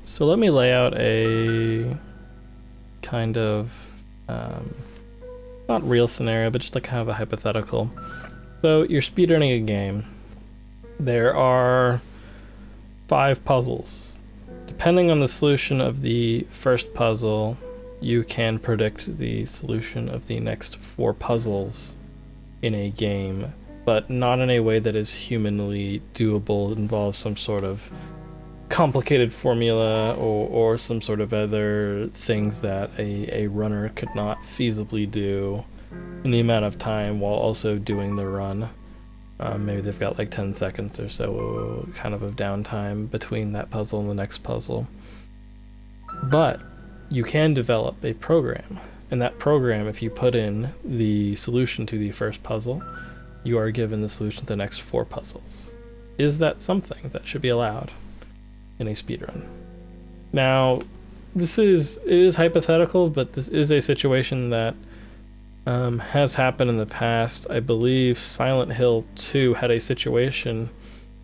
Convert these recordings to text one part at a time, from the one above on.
So let me lay out a kind of, not real scenario, but just like kind of a hypothetical. So you're speedrunning a game. There are 5 puzzles. Depending on the solution of the first puzzle, you can predict the solution of the next 4 puzzles in a game, but not in a way that is humanly doable. It involves some sort of complicated formula or some sort of other things that a runner could not feasibly do in the amount of time while also doing the run. Maybe they've got like 10 seconds or so kind of downtime between that puzzle and the next puzzle. But you can develop a program, and that program, if you put in the solution to the first puzzle, you are given the solution to the next 4 puzzles. Is that something that should be allowed in a speedrun? Now, it is hypothetical, but this is a situation that has happened in the past. I believe Silent Hill 2 had a situation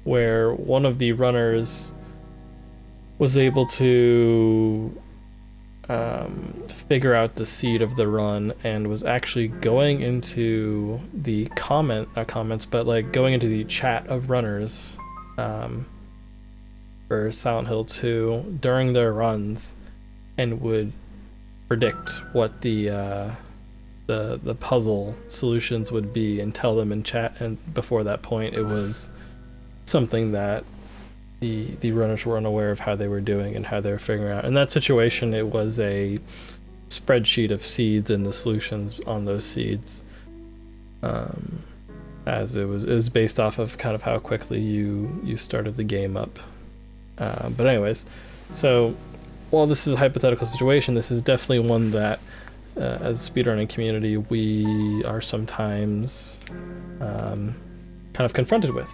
where one of the runners was able to figure out the seed of the run and was actually going into the not comments, but like going into the chat of runners for Silent Hill 2 during their runs and would predict what the puzzle solutions would be and tell them in chat. And before that point, it was something that the runners were unaware of how they were doing and how they were figuring out. In that situation, it was a spreadsheet of seeds and the solutions on those seeds, as it was based off of kind of how quickly you started the game up. But anyways, so while this is a hypothetical situation, this is definitely one that as a speedrunning community we are sometimes kind of confronted with.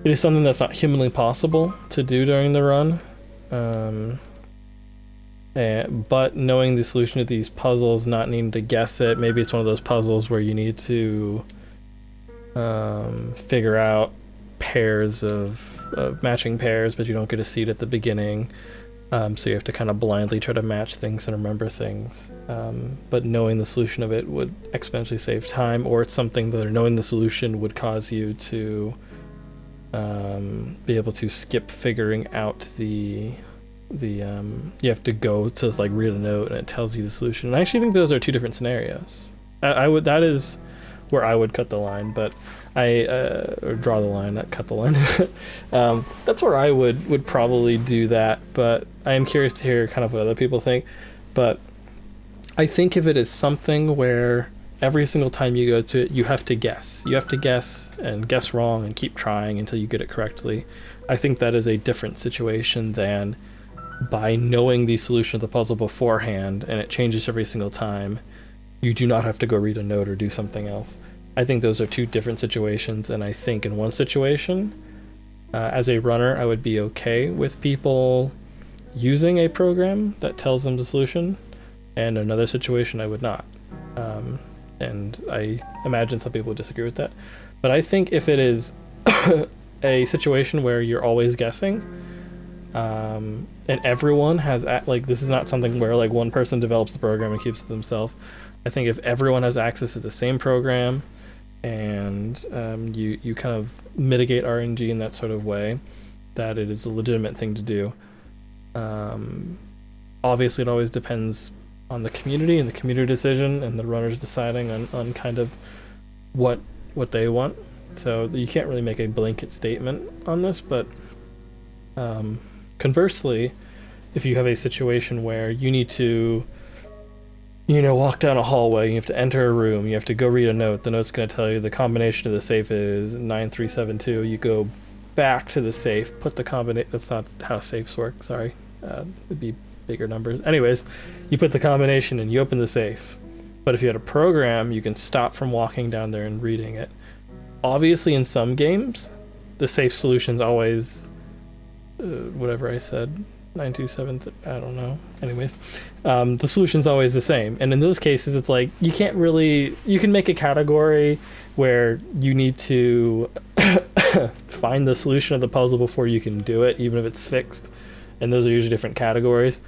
It is something that's not humanly possible to do during the run, but knowing the solution to these puzzles, not needing to guess it. Maybe it's one of those puzzles where you need to figure out pairs of matching pairs, but you don't get a seed at the beginning. So you have to kind of blindly try to match things and remember things. But knowing the solution of it would exponentially save time, or it's something that knowing the solution would cause you to be able to skip figuring out you have to go to like read a note and it tells you the solution. And I actually think those are 2 different scenarios. That is where I would cut the line, but or draw the line, not cut the line. That's where I would probably do that, but I am curious to hear kind of what other people think. But I think if it is something where every single time you go to it, you have to guess. You have to guess and guess wrong and keep trying until you get it correctly. I think that is a different situation than by knowing the solution of the puzzle beforehand and it changes every single time. You do not have to go read a note or do something else. I think those are 2 different situations, and I think in one situation, as a runner, I would be okay with people using a program that tells them the solution, and another situation I would not. And I imagine some people would disagree with that. But I think if it is a situation where you're always guessing, and everyone has, like, this is not something where like one person develops the program and keeps it themselves. I think if everyone has access to the same program and you kind of mitigate RNG in that sort of way, that it is a legitimate thing to do. Obviously, it always depends on the community and the community decision and the runners deciding on kind of what they want. So you can't really make a blanket statement on this, but conversely, if you have a situation where you need to walk down a hallway, you have to enter a room, you have to go read a note, the note's going to tell you the combination of the safe is 9372, you go back to the safe, put the combination, that's not how safes work, sorry, it'd be bigger numbers. Anyways, you put the combination and you open the safe. But if you had a program, you can stop from walking down there and reading it. Obviously, in some games, the safe solution's always, whatever I said, 927, I don't know. Anyways, the solution's always the same. And in those cases, it's like, you can't really, you can make a category where you need to find the solution of the puzzle before you can do it, even if it's fixed. and those are usually different categories.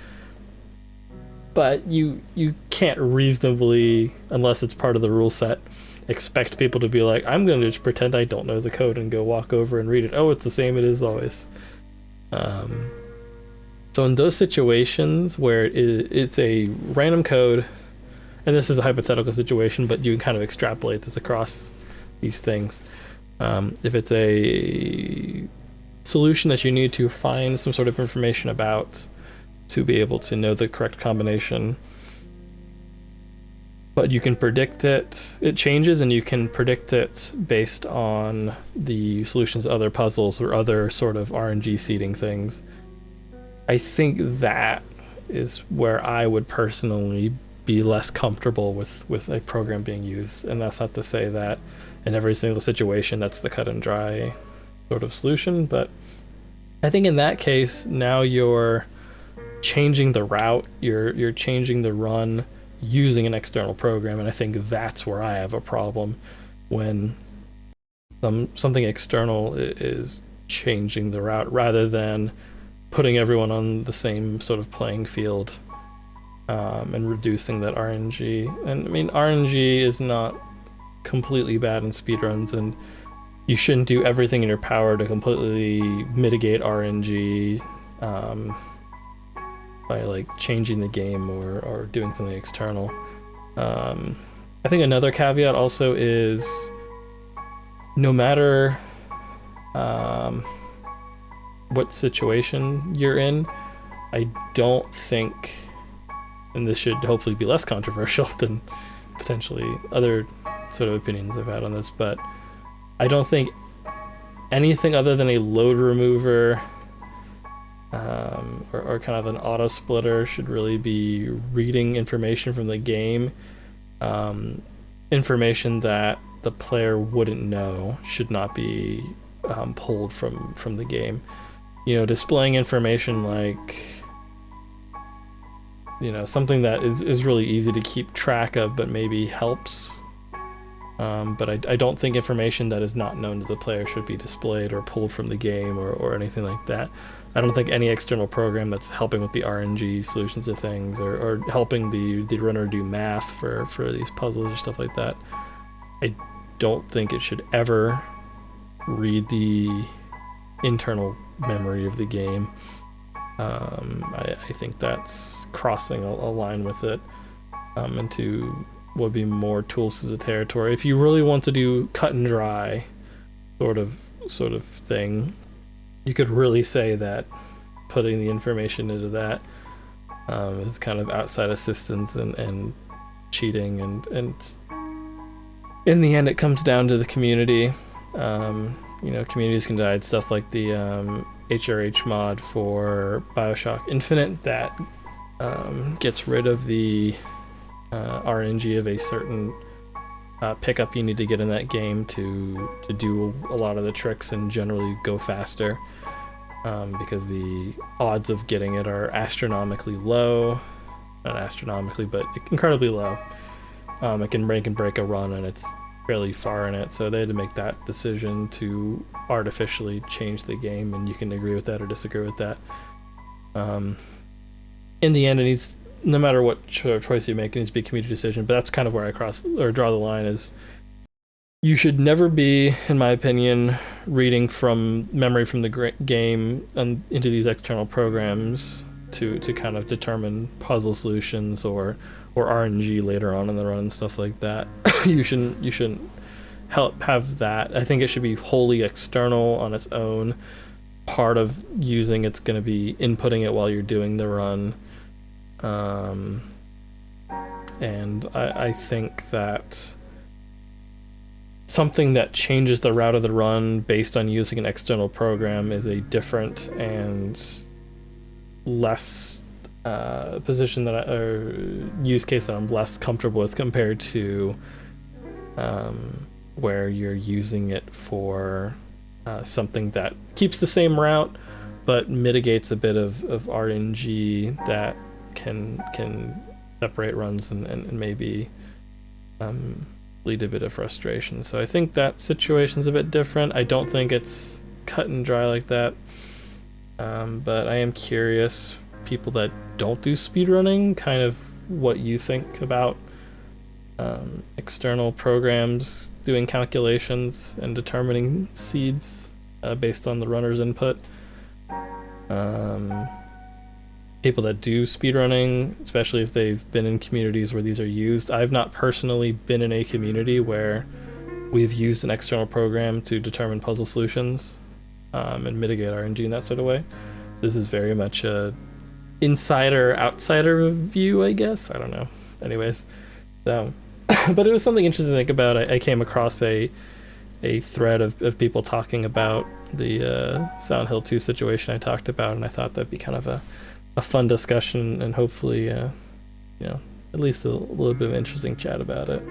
But you can't reasonably, unless it's part of the rule set, expect people to be like, I'm going to just pretend I don't know the code and go walk over and read it. Oh, it's the same it is always. So in those situations where it's a random code, and this is a hypothetical situation, but you can kind of extrapolate this across these things. If it's a solution that you need to find some sort of information about to be able to know the correct combination, but you can predict it, it changes, and you can predict it based on the solutions to other puzzles or other sort of RNG seeding things. I think that is where I would personally be less comfortable with a program being used. And that's not to say that in every single situation that's the cut and dry sort of solution, but I think in that case, now you're changing the route, you're changing the run using an external program, and I think that's where I have a problem when something external is changing the route rather than putting everyone on the same sort of playing field, and reducing that RNG. And I mean, RNG is not completely bad in speedruns, and you shouldn't do everything in your power to completely mitigate RNG by like changing the game or doing something external. I think another caveat also is no matter what situation you're in, I don't think, and this should hopefully be less controversial than potentially other sort of opinions I've had on this, but I don't think anything other than a load remover or kind of an auto splitter should really be reading information from the game. Information that the player wouldn't know should not be pulled from the game. You know, displaying information like, you know, something that is really easy to keep track of but maybe helps. But I don't think information that is not known to the player should be displayed or pulled from the game or anything like that. I don't think any external program that's helping with the RNG solutions to things or helping the runner do math for these puzzles or stuff like that, I don't think it should ever read the internal memory of the game. I think that's crossing a line with it into what would be more tools as a territory. If you really want to do cut and dry sort of thing, you could really say that putting the information into that is kind of outside assistance and cheating, and in the end it comes down to the community. You know, communities can decide stuff like the HRH mod for Bioshock Infinite that gets rid of the RNG of a certain pickup you need to get in that game to do a lot of the tricks and generally go faster, because the odds of getting it are astronomically low. Not astronomically, but incredibly low. It can break a run, and it's fairly far in it, so they had to make that decision to artificially change the game, and you can agree with that or disagree with that. In the end, it needs, no matter what choice you make, it needs to be a community decision, but that's kind of where I draw the line. Is you should never be, in my opinion, reading from memory from the game and into these external programs to kind of determine puzzle solutions or RNG later on in the run and stuff like that. you shouldn't have that. I think it should be wholly external on its own. Part of using it's going to be inputting it while you're doing the run. And I think that something that changes the route of the run based on using an external program is a different and less position or use case that I'm less comfortable with compared to where you're using it for something that keeps the same route but mitigates a bit of RNG that can separate runs and maybe lead to a bit of frustration. So I think that situation's a bit different. I don't think it's cut and dry like that. But I am curious, people that don't do speedrunning, kind of what you think about external programs doing calculations and determining seeds based on the runner's input. People that do speedrunning, especially if they've been in communities where these are used. I've not personally been in a community where we've used an external program to determine puzzle solutions and mitigate RNG in that sort of way. So this is very much a insider outsider view, I guess. I don't know. Anyways, so but it was something interesting to think about. I came across a thread of people talking about the Silent Hill 2 situation I talked about, and I thought that'd be kind of a fun discussion and hopefully, at least a little bit of interesting chat about it.